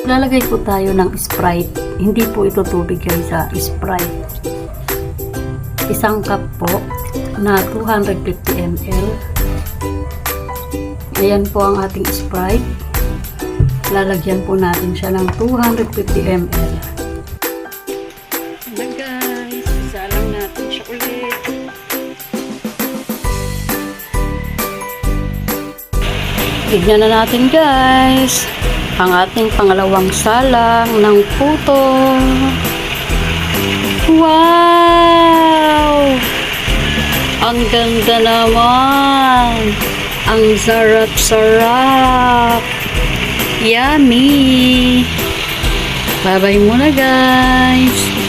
Lalagay po tayo ng Sprite. Hindi po ito tubig guys, Sprite. Isang cup po na 250 ml. Ayan po ang ating Sprite. Lalagyan po natin siya ng 250 ml. Ayan guys, isa lang natin siya ulit. Tignan na natin guys ang ating pangalawang salang ng puto. Wow! Ang ganda naman! Ang sarap-sarap! Yummy! Bye-bye muna guys!